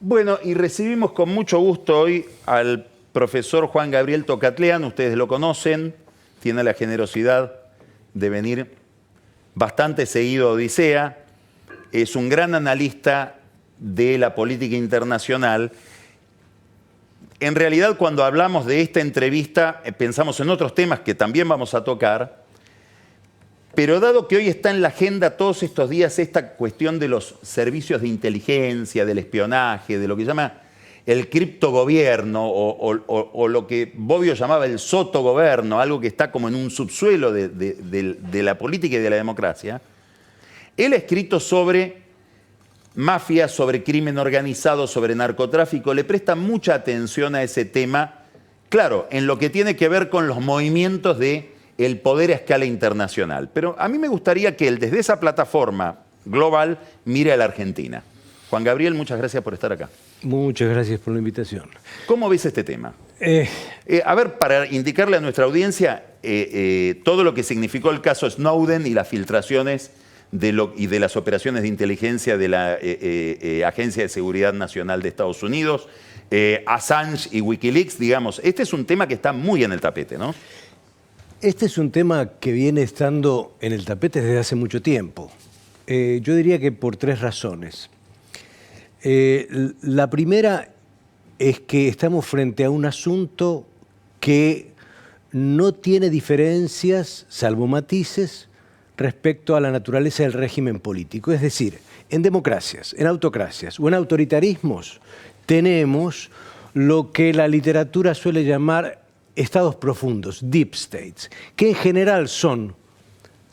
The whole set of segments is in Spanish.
Bueno, y recibimos con mucho gusto hoy al profesor Juan Gabriel Tocatlián. Ustedes lo conocen, tiene la generosidad de venir bastante seguido a Odisea. Es un gran analista de la política internacional. En realidad, cuando hablamos de esta entrevista, pensamos en otros temas que también vamos a tocar, pero dado que hoy está en la agenda todos estos días esta cuestión de los servicios de inteligencia, del espionaje, de lo que llama el criptogobierno o lo que Bobbio llamaba el sotogobierno, algo que está como en un subsuelo de la política y de la democracia, él ha escrito sobre mafia, sobre crimen organizado, sobre narcotráfico, le presta mucha atención a ese tema, claro, en lo que tiene que ver con los movimientos del poder a escala internacional. Pero a mí me gustaría que él, desde esa plataforma global, mire a la Argentina. Juan Gabriel, muchas gracias por estar acá. Muchas gracias por la invitación. ¿Cómo ves este tema? A ver, para indicarle a nuestra audiencia todo lo que significó el caso Snowden y las filtraciones y de las operaciones de inteligencia de la Agencia de Seguridad Nacional de Estados Unidos, Assange y Wikileaks, digamos. Este es un tema que está muy en el tapete, ¿no? Este es un tema que viene estando en el tapete desde hace mucho tiempo. Yo diría que por tres razones. La primera es que estamos frente a un asunto que no tiene diferencias, salvo matices, respecto a la naturaleza del régimen político. Es decir, en democracias, en autocracias o en autoritarismos tenemos lo que la literatura suele llamar estados profundos, deep states, que en general son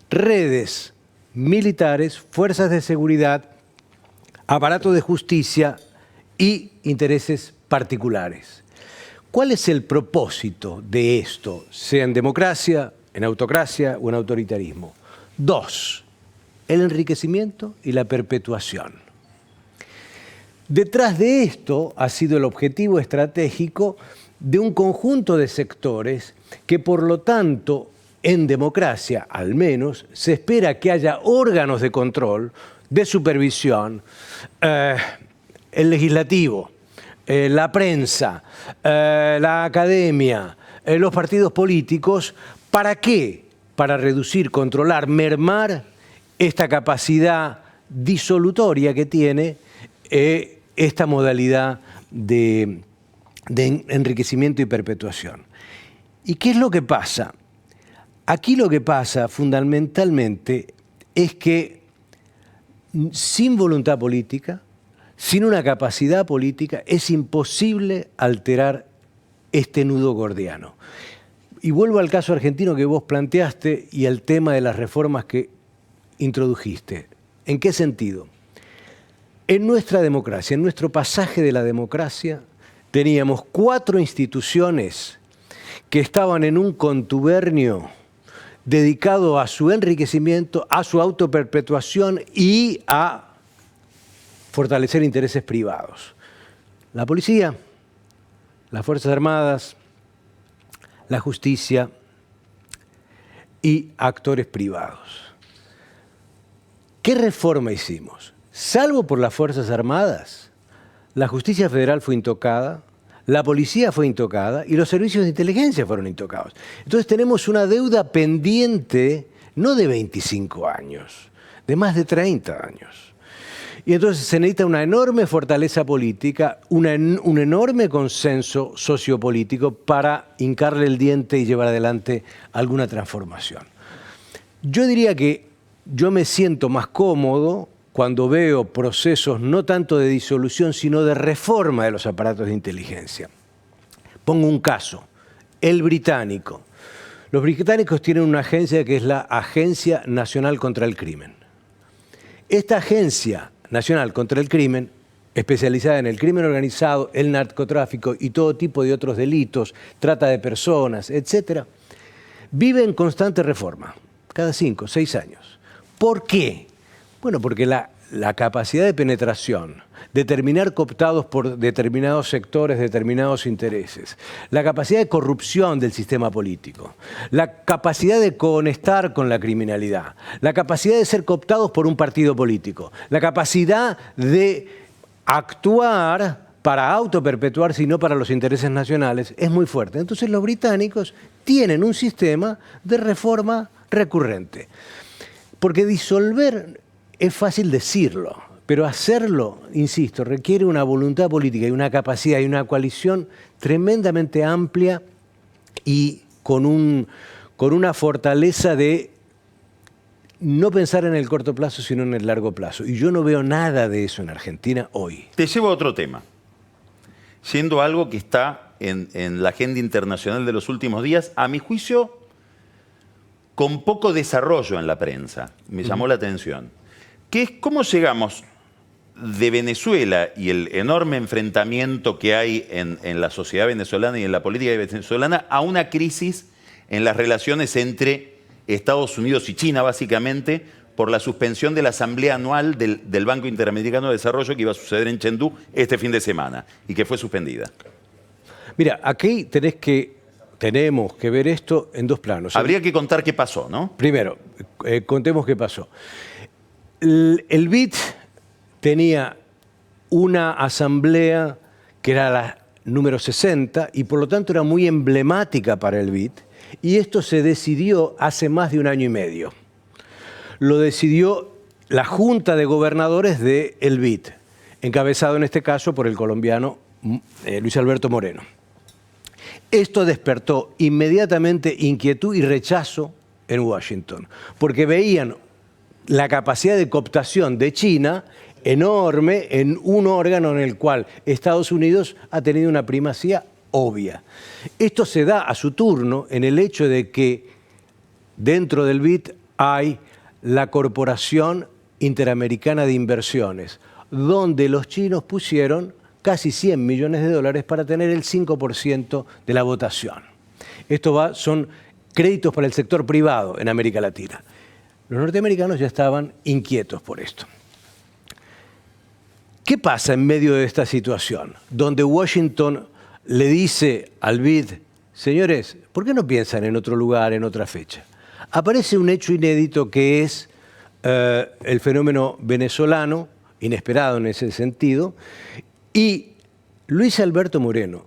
redes militares, fuerzas de seguridad, aparato de justicia y intereses particulares. ¿Cuál es el propósito de esto, sea en democracia, en autocracia o en autoritarismo? Dos, el enriquecimiento y la perpetuación. Detrás de esto ha sido el objetivo estratégico de un conjunto de sectores que, por lo tanto, en democracia, al menos, se espera que haya órganos de control, de supervisión, el legislativo, la prensa, la academia, los partidos políticos. ¿Para qué? Para reducir, controlar, mermar esta capacidad disolutoria que tiene esta modalidad de enriquecimiento y perpetuación. ¿Y qué es lo que pasa? Aquí lo que pasa fundamentalmente es que sin voluntad política, sin una capacidad política, es imposible alterar este nudo gordiano. Y vuelvo al caso argentino que vos planteaste y al tema de las reformas que introdujiste. ¿En qué sentido? En nuestra democracia, en nuestro pasaje de la democracia, teníamos 4 instituciones que estaban en un contubernio dedicado a su enriquecimiento, a su autoperpetuación y a fortalecer intereses privados. La policía, las Fuerzas Armadas, la justicia y actores privados. ¿Qué reforma hicimos? Salvo por las Fuerzas Armadas, la justicia federal fue intocada, la policía fue intocada y los servicios de inteligencia fueron intocados. Entonces tenemos una deuda pendiente, no de 25 años, de más de 30 años. Y entonces se necesita una enorme fortaleza política, un enorme consenso sociopolítico para hincarle el diente y llevar adelante alguna transformación. Yo diría que yo me siento más cómodo cuando veo procesos no tanto de disolución, sino de reforma de los aparatos de inteligencia. Pongo un caso, el británico. Los británicos tienen una agencia que es la Agencia Nacional contra el Crimen. Esta Agencia Nacional contra el Crimen, especializada en el crimen organizado, el narcotráfico y todo tipo de otros delitos, trata de personas, etc., vive en constante reforma, cada 5 o 6 años. ¿Por qué? Bueno, porque la capacidad de penetración, de terminar cooptados por determinados sectores, determinados intereses, la capacidad de corrupción del sistema político, la capacidad de conectar con la criminalidad, la capacidad de ser cooptados por un partido político, la capacidad de actuar para autoperpetuarse y no para los intereses nacionales es muy fuerte. Entonces los británicos tienen un sistema de reforma recurrente. Porque disolver es fácil decirlo, pero hacerlo, insisto, requiere una voluntad política y una capacidad y una coalición tremendamente amplia y con una fortaleza de no pensar en el corto plazo, sino en el largo plazo. Y yo no veo nada de eso en Argentina hoy. Te llevo a otro tema, siendo algo que está en la agenda internacional de los últimos días, a mi juicio, con poco desarrollo en la prensa. Me llamó la atención. Que es cómo llegamos de Venezuela y el enorme enfrentamiento que hay en la sociedad venezolana y en la política venezolana a una crisis en las relaciones entre Estados Unidos y China, básicamente, por la suspensión de la asamblea anual del Banco Interamericano de Desarrollo que iba a suceder en Chengdu este fin de semana y que fue suspendida. Mira, aquí tenemos que ver esto en dos planos. Habría que contar qué pasó, ¿no? Primero, contemos qué pasó. El BID tenía una asamblea que era la número 60 y por lo tanto era muy emblemática para el BID, y esto se decidió hace más de un año y medio. Lo decidió la Junta de Gobernadores del BID, encabezado en este caso por el colombiano Luis Alberto Moreno. Esto despertó inmediatamente inquietud y rechazo en Washington, porque veían la capacidad de cooptación de China enorme en un órgano en el cual Estados Unidos ha tenido una primacía obvia. Esto se da a su turno en el hecho de que dentro del BID hay la Corporación Interamericana de Inversiones, donde los chinos pusieron casi 100 millones de dólares para tener el 5% de la votación. Son créditos para el sector privado en América Latina. Los norteamericanos ya estaban inquietos por esto. ¿Qué pasa en medio de esta situación? Donde Washington le dice al BID, señores, ¿por qué no piensan en otro lugar, en otra fecha? Aparece un hecho inédito que es el fenómeno venezolano, inesperado en ese sentido, y Luis Alberto Moreno,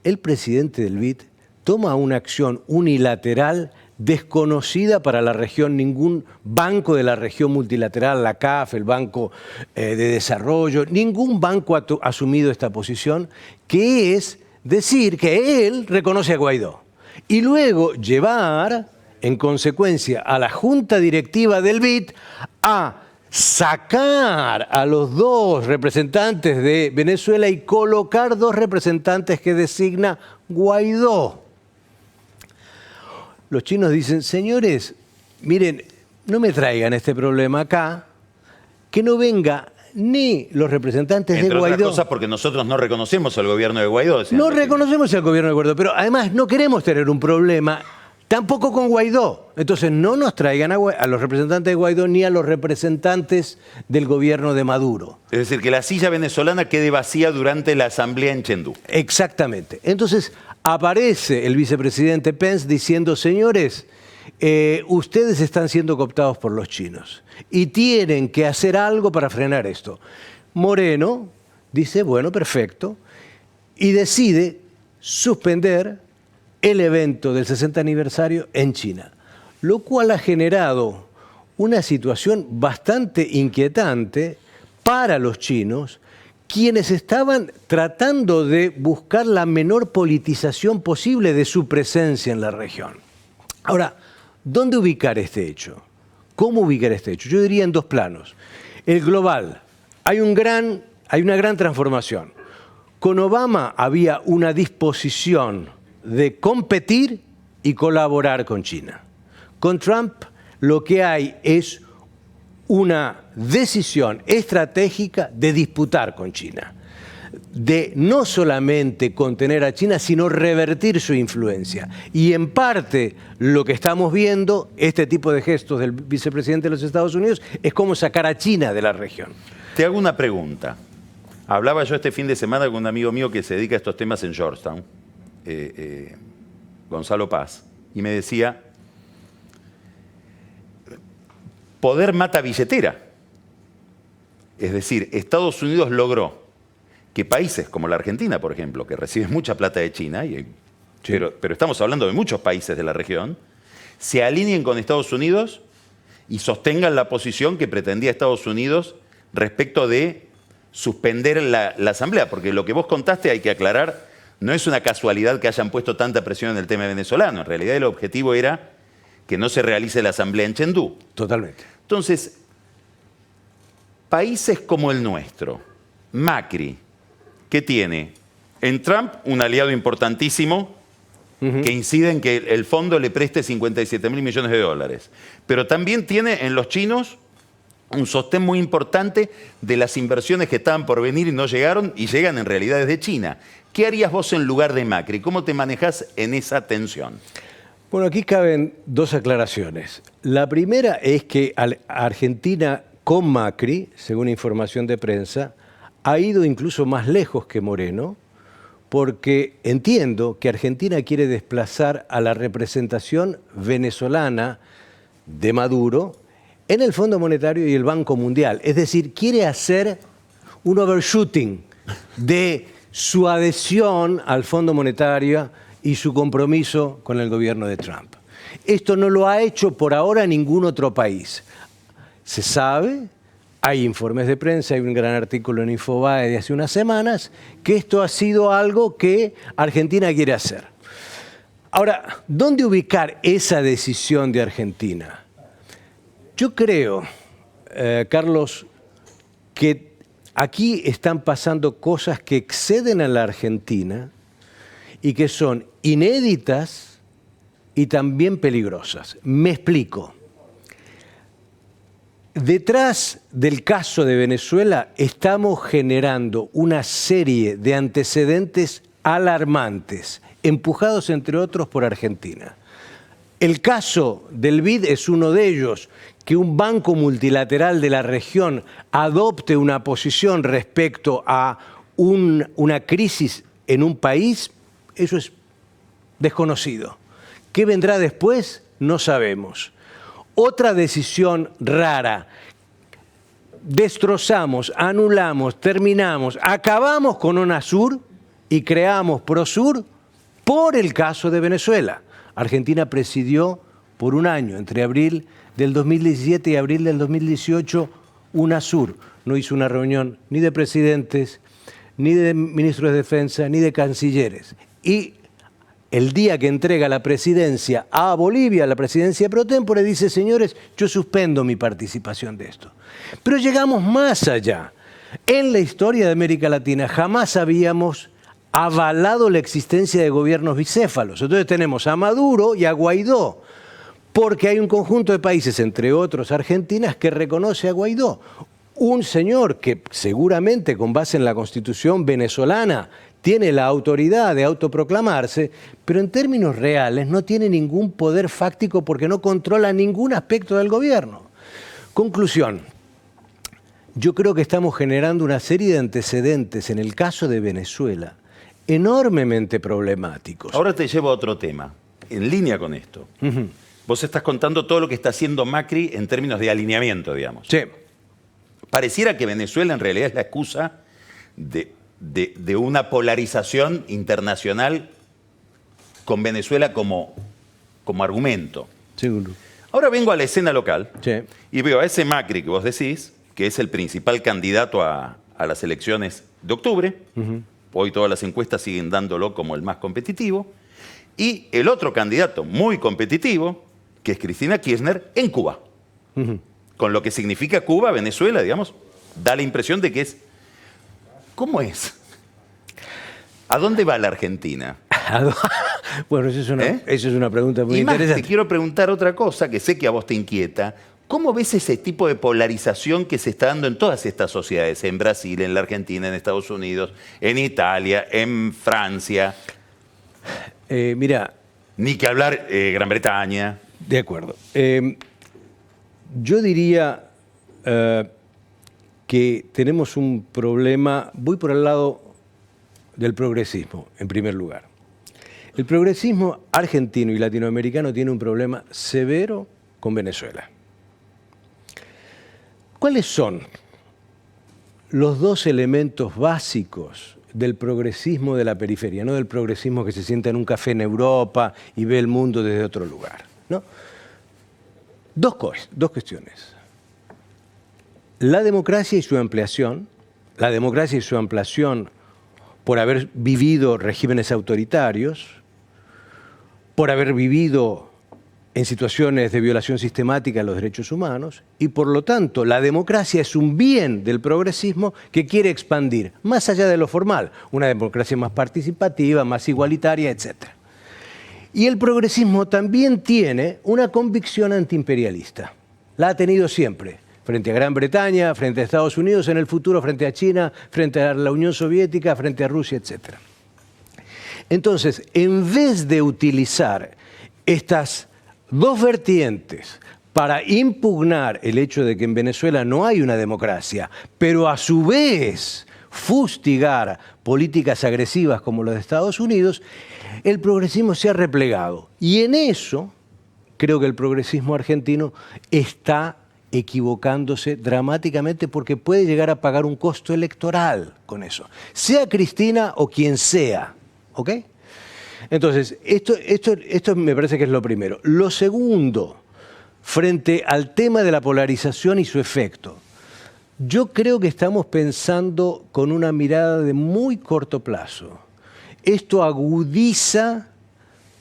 el presidente del BID, toma una acción unilateral desconocida para la región. Ningún banco de la región multilateral, la CAF, el Banco de Desarrollo, ningún banco ha asumido esta posición, que es decir que él reconoce a Guaidó. Y luego llevar, en consecuencia, a la junta directiva del BID a sacar a los dos representantes de Venezuela y colocar dos representantes que designa Guaidó. Los chinos dicen, señores, miren, no me traigan este problema acá, que no venga ni los representantes de Guaidó. Entre otras cosas porque nosotros no reconocemos al gobierno de Guaidó. No reconocemos al gobierno de Guaidó, pero además no queremos tener un problema tampoco con Guaidó. Entonces no nos traigan a los representantes de Guaidó ni a los representantes del gobierno de Maduro. Es decir, que la silla venezolana quede vacía durante la asamblea en Chengdu. Exactamente. Entonces aparece el vicepresidente Pence diciendo, señores, ustedes están siendo cooptados por los chinos y tienen que hacer algo para frenar esto. Moreno dice, bueno, perfecto, y decide suspender el evento del 60 aniversario en China, lo cual ha generado una situación bastante inquietante para los chinos, quienes estaban tratando de buscar la menor politización posible de su presencia en la región. Ahora, ¿dónde ubicar este hecho? ¿Cómo ubicar este hecho? Yo diría en dos planos. El global, hay una gran transformación. Con Obama había una disposición de competir y colaborar con China. Con Trump lo que hay es una decisión estratégica de disputar con China, de no solamente contener a China, sino revertir su influencia. Y en parte lo que estamos viendo, este tipo de gestos del vicepresidente de los Estados Unidos, es cómo sacar a China de la región. Te hago una pregunta. Hablaba yo este fin de semana con un amigo mío que se dedica a estos temas en Georgetown, Gonzalo Paz, y me decía, poder mata billetera. Es decir, Estados Unidos logró que países como la Argentina, por ejemplo, que recibe mucha plata de China, Sí. pero estamos hablando de muchos países de la región, se alineen con Estados Unidos y sostengan la posición que pretendía Estados Unidos respecto de suspender la asamblea, porque lo que vos contaste, hay que aclarar, no es una casualidad que hayan puesto tanta presión en el tema venezolano. En realidad el objetivo era que no se realice la asamblea en Chengdu. Totalmente. Entonces, países como el nuestro, Macri, que tiene en Trump un aliado importantísimo que incide en que el fondo le preste 57.000 millones de dólares, pero también tiene en los chinos un sostén muy importante de las inversiones que estaban por venir y no llegaron y llegan en realidad desde China. ¿Qué harías vos en lugar de Macri? ¿Cómo te manejás en esa tensión? Bueno, aquí caben dos aclaraciones. La primera es que Argentina con Macri, según información de prensa, ha ido incluso más lejos que Moreno, porque entiendo que Argentina quiere desplazar a la representación venezolana de Maduro en el Fondo Monetario y el Banco Mundial. Es decir, quiere hacer un overshooting de su adhesión al Fondo Monetario y su compromiso con el gobierno de Trump. Esto no lo ha hecho por ahora ningún otro país. Se sabe, hay informes de prensa, hay un gran artículo en Infobae de hace unas semanas, que esto ha sido algo que Argentina quiere hacer. Ahora, ¿dónde ubicar esa decisión de Argentina? Yo creo, Carlos, que aquí están pasando cosas que exceden a la Argentina y que son inéditas y también peligrosas. Me explico. Detrás del caso de Venezuela estamos generando una serie de antecedentes alarmantes, empujados entre otros por Argentina. El caso del BID es uno de ellos. Que un banco multilateral de la región adopte una posición respecto a una crisis en un país, eso es desconocido. ¿Qué vendrá después? No sabemos. Otra decisión rara. Destrozamos, anulamos, terminamos, acabamos con UNASUR y creamos PROSUR por el caso de Venezuela. Argentina presidió por un año, entre abril del 2017 y abril del 2018, UNASUR. No hizo una reunión ni de presidentes, ni de ministros de defensa, ni de cancilleres. Y el día que entrega la presidencia a Bolivia, la presidencia pro tempore, dice, señores, yo suspendo mi participación de esto. Pero llegamos más allá. En la historia de América Latina jamás habíamos avalado la existencia de gobiernos bicéfalos. Entonces tenemos a Maduro y a Guaidó, porque hay un conjunto de países, entre otros Argentina, que reconoce a Guaidó. Un señor que seguramente con base en la Constitución venezolana tiene la autoridad de autoproclamarse, pero en términos reales no tiene ningún poder fáctico porque no controla ningún aspecto del gobierno. Conclusión. Yo creo que estamos generando una serie de antecedentes en el caso de Venezuela enormemente problemáticos. Ahora te llevo a otro tema, en línea con esto. Vos estás contando todo lo que está haciendo Macri en términos de alineamiento, digamos. Sí. Pareciera que Venezuela en realidad es la excusa de una polarización internacional con Venezuela como argumento. Seguro. Ahora vengo a la escena local Sí. y veo a ese Macri que vos decís, que es el principal candidato a las elecciones de octubre. Hoy todas las encuestas siguen dándolo como el más competitivo. Y el otro candidato muy competitivo, que es Cristina Kirchner, en Cuba. Con lo que significa Cuba, Venezuela, digamos, da la impresión de que es... ¿Cómo es? ¿A dónde va la Argentina? Bueno, esa es una pregunta muy Y más, interesante. te quiero preguntar otra cosa que sé que a vos te inquieta. ¿Cómo ves ese tipo de polarización que se está dando en todas estas sociedades? En Brasil, en la Argentina, en Estados Unidos, en Italia, en Francia. Mira, Ni que hablar Gran Bretaña. de acuerdo. Yo diría que tenemos un problema, voy por el lado del progresismo, en primer lugar. El progresismo argentino y latinoamericano tiene un problema severo con Venezuela. ¿Cuáles son los dos elementos básicos del progresismo de la periferia, no del progresismo que se sienta en un café en Europa y ve el mundo desde otro lugar, ¿no? Dos cuestiones. La democracia y su ampliación, por haber vivido regímenes autoritarios, por haber vivido en situaciones de violación sistemática de los derechos humanos, y por lo tanto la democracia es un bien del progresismo que quiere expandir, más allá de lo formal, una democracia más participativa, más igualitaria, etc. Y el progresismo también tiene una convicción antiimperialista. La ha tenido siempre, frente a Gran Bretaña, frente a Estados Unidos, en el futuro frente a China, frente a la Unión Soviética, frente a Rusia, etc. Entonces, en vez de utilizar estas dos vertientes para impugnar el hecho de que en Venezuela no hay una democracia, pero a su vez fustigar políticas agresivas como las de Estados Unidos, el progresismo se ha replegado. Y en eso creo que el progresismo argentino está equivocándose dramáticamente porque puede llegar a pagar un costo electoral con eso, sea Cristina o quien sea, ¿ok? Entonces, esto me parece que es lo primero. Lo segundo, frente al tema de la polarización y su efecto, yo creo que estamos pensando con una mirada de muy corto plazo. Esto agudiza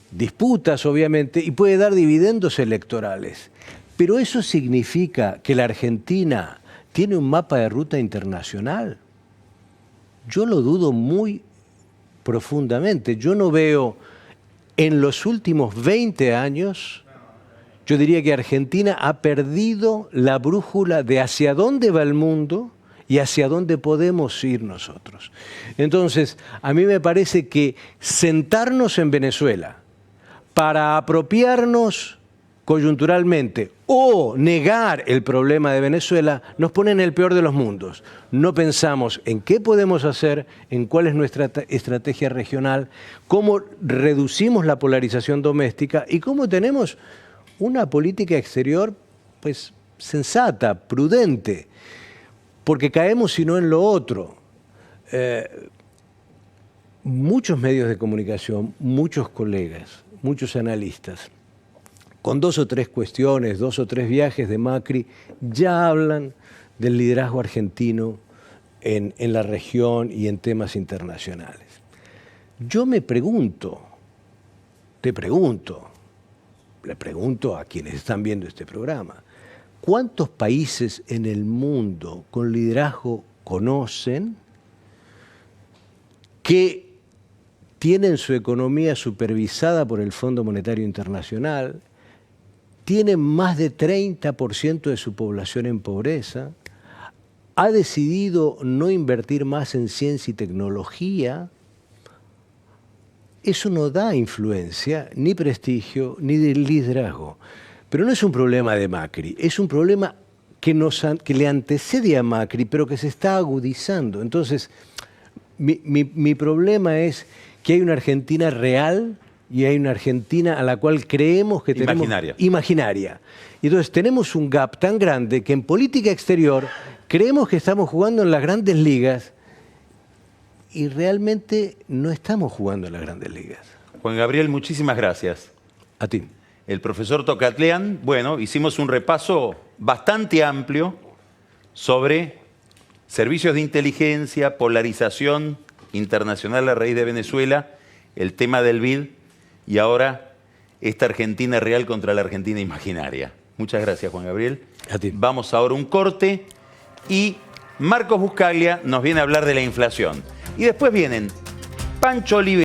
disputas, obviamente, y puede dar dividendos electorales. Pero ¿eso significa que la Argentina tiene un mapa de ruta internacional? Yo lo dudo muy profundamente. Yo no veo en los últimos 20 años, yo diría que Argentina ha perdido la brújula de hacia dónde va el mundo y hacia dónde podemos ir nosotros. Entonces, a mí me parece que sentarnos en Venezuela para apropiarnos coyunturalmente o negar el problema de Venezuela nos pone en el peor de los mundos. No pensamos en qué podemos hacer, en cuál es nuestra estrategia regional, cómo reducimos la polarización doméstica y cómo tenemos una política exterior pues, sensata, prudente, porque caemos sino en lo otro. Muchos medios de comunicación, muchos colegas, muchos analistas, con 2 o 3 cuestiones, 2 o 3 viajes de Macri, ya hablan del liderazgo argentino en la región y en temas internacionales. Yo me pregunto, le pregunto a quienes están viendo este programa, ¿cuántos países en el mundo con liderazgo conocen que tienen su economía supervisada por el Fondo Monetario Internacional, tienen más de 30% de su población en pobreza, ha decidido no invertir más en ciencia y tecnología? Eso no da influencia, ni prestigio, ni de liderazgo. Pero no es un problema de Macri, es un problema que le antecede a Macri, pero que se está agudizando. Entonces, mi problema es que hay una Argentina real y hay una Argentina a la cual creemos que tenemos... Imaginaria. Y entonces tenemos un gap tan grande que en política exterior creemos que estamos jugando en las grandes ligas y realmente no estamos jugando en las grandes ligas. Juan Gabriel, muchísimas gracias. A ti. El profesor Tocatlián, bueno, hicimos un repaso bastante amplio sobre servicios de inteligencia, polarización internacional a raíz de Venezuela, el tema del BID y ahora esta Argentina real contra la Argentina imaginaria. Muchas gracias, Juan Gabriel. A ti. Vamos ahora a un corte y Marcos Buscaglia nos viene a hablar de la inflación. Y después vienen Pancho Oliveira.